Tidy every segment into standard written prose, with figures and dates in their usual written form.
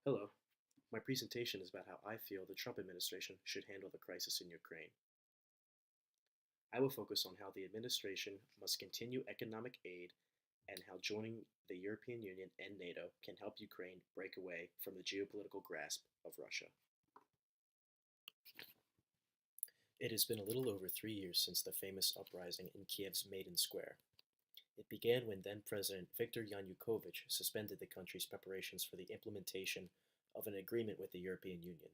Hello. My presentation is about how I feel the Trump administration should handle the crisis in Ukraine. I will focus on how the administration must continue economic aid and how joining the European Union and NATO can help Ukraine break away from the geopolitical grasp of Russia. It has been a little over 3 years since the famous uprising in Kiev's Maidan Square. It began when then President Viktor Yanukovych suspended the country's preparations for the implementation of an agreement with the European Union.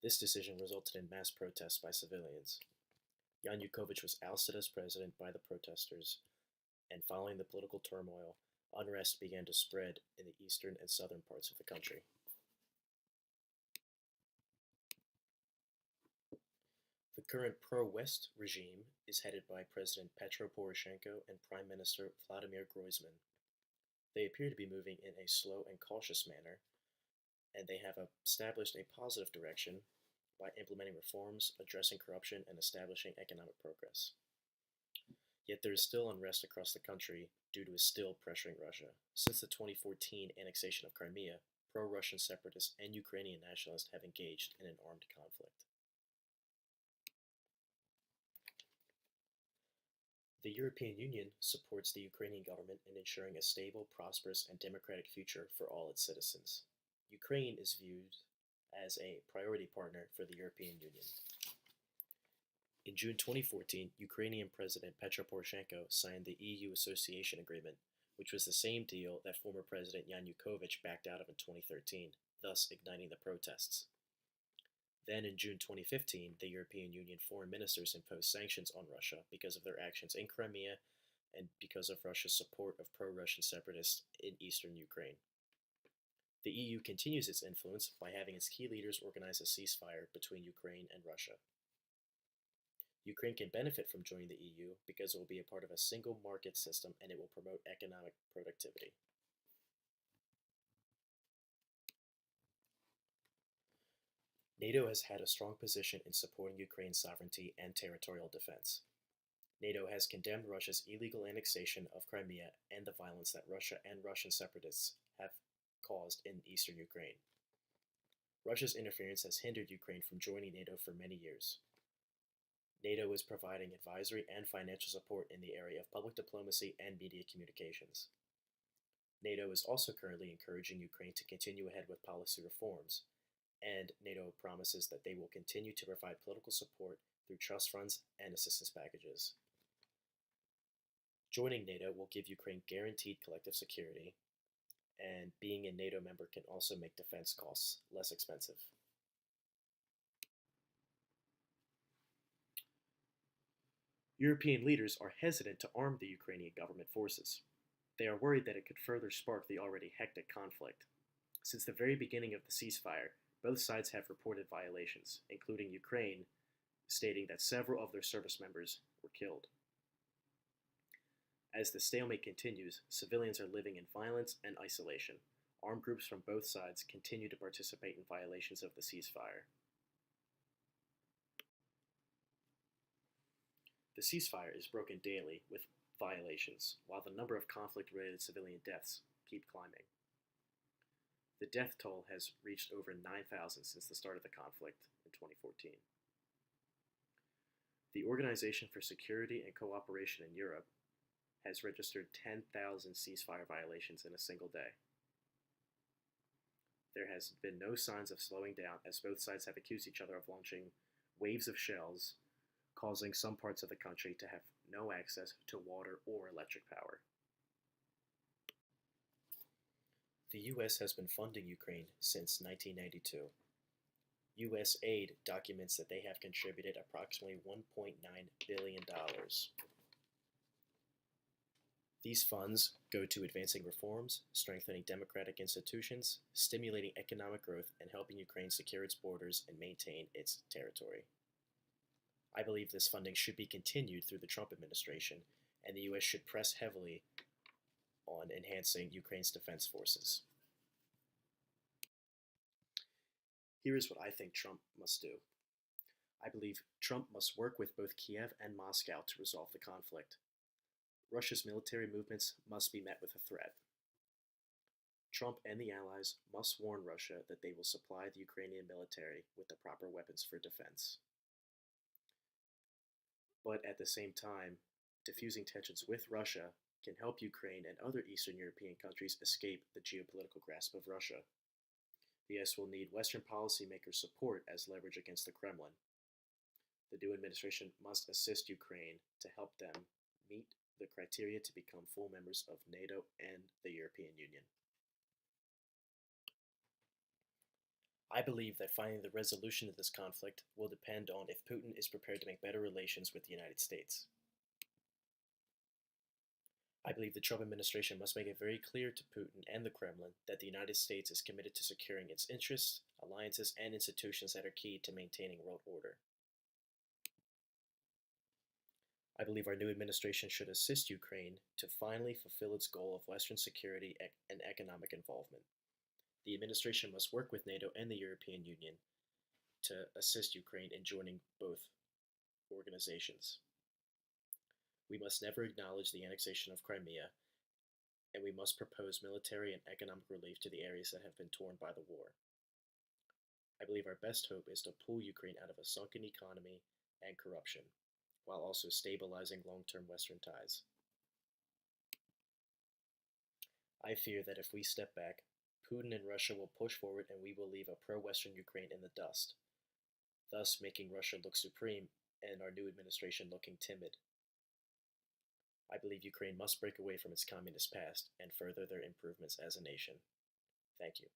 This decision resulted in mass protests by civilians. Yanukovych was ousted as president by the protesters, and following the political turmoil, unrest began to spread in the eastern and southern parts of the country. The current pro-West regime is headed by President Petro Poroshenko and Prime Minister Vladimir Groisman. They appear to be moving in a slow and cautious manner, and they have established a positive direction by implementing reforms, addressing corruption, and establishing economic progress. Yet there is still unrest across the country due to a still pressuring Russia. Since the 2014 annexation of Crimea, pro-Russian separatists and Ukrainian nationalists have engaged in an armed conflict. The European Union supports the Ukrainian government in ensuring a stable, prosperous, and democratic future for all its citizens. Ukraine is viewed as a priority partner for the European Union. In June 2014, Ukrainian President Petro Poroshenko signed the EU Association Agreement, which was the same deal that former President Yanukovych backed out of in 2013, thus igniting the protests. Then in June 2015, the European Union foreign ministers imposed sanctions on Russia because of their actions in Crimea and because of Russia's support of pro-Russian separatists in eastern Ukraine. The EU continues its influence by having its key leaders organize a ceasefire between Ukraine and Russia. Ukraine can benefit from joining the EU because it will be a part of a single market system and it will promote economic productivity. NATO has had a strong position in supporting Ukraine's sovereignty and territorial defense. NATO has condemned Russia's illegal annexation of Crimea and the violence that Russia and Russian separatists have caused in eastern Ukraine. Russia's interference has hindered Ukraine from joining NATO for many years. NATO is providing advisory and financial support in the area of public diplomacy and media communications. NATO is also currently encouraging Ukraine to continue ahead with policy reforms, and NATO promises that they will continue to provide political support through trust funds and assistance packages. Joining NATO will give Ukraine guaranteed collective security, and being a NATO member can also make defense costs less expensive. European leaders are hesitant to arm the Ukrainian government forces. They are worried that it could further spark the already hectic conflict. Since the very beginning of the ceasefire, both sides have reported violations, including Ukraine stating that several of their service members were killed. As the stalemate continues, civilians are living in violence and isolation. Armed groups from both sides continue to participate in violations of the ceasefire. The ceasefire is broken daily with violations, while the number of conflict-related civilian deaths keep climbing. The death toll has reached over 9,000 since the start of the conflict in 2014. The Organization for Security and Cooperation in Europe has registered 10,000 ceasefire violations in a single day. There has been no signs of slowing down as both sides have accused each other of launching waves of shells, causing some parts of the country to have no access to water or electric power. The U.S. has been funding Ukraine since 1992. U.S. aid documents that they have contributed approximately $1.9 billion. These funds go to advancing reforms, strengthening democratic institutions, stimulating economic growth, and helping Ukraine secure its borders and maintain its territory. I believe this funding should be continued through the Trump administration, and the U.S. should press heavily on enhancing Ukraine's defense forces. Here is what I think Trump must do. I believe Trump must work with both Kiev and Moscow to resolve the conflict. Russia's military movements must be met with a threat. Trump and the Allies must warn Russia that they will supply the Ukrainian military with the proper weapons for defense. But at the same time, diffusing tensions with Russia can help Ukraine and other Eastern European countries escape the geopolitical grasp of Russia. The US will need Western policymakers' support as leverage against the Kremlin. The new administration must assist Ukraine to help them meet the criteria to become full members of NATO and the European Union. I believe that finding the resolution of this conflict will depend on if Putin is prepared to make better relations with the United States. I believe the Trump administration must make it very clear to Putin and the Kremlin that the United States is committed to securing its interests, alliances, and institutions that are key to maintaining world order. I believe our new administration should assist Ukraine to finally fulfill its goal of Western security and economic involvement. The administration must work with NATO and the European Union to assist Ukraine in joining both organizations. We must never acknowledge the annexation of Crimea, and we must propose military and economic relief to the areas that have been torn by the war. I believe our best hope is to pull Ukraine out of a sunken economy and corruption, while also stabilizing long-term Western ties. I fear that if we step back, Putin and Russia will push forward and we will leave a pro-Western Ukraine in the dust, thus making Russia look supreme and our new administration looking timid. I believe Ukraine must break away from its communist past and further their improvements as a nation. Thank you.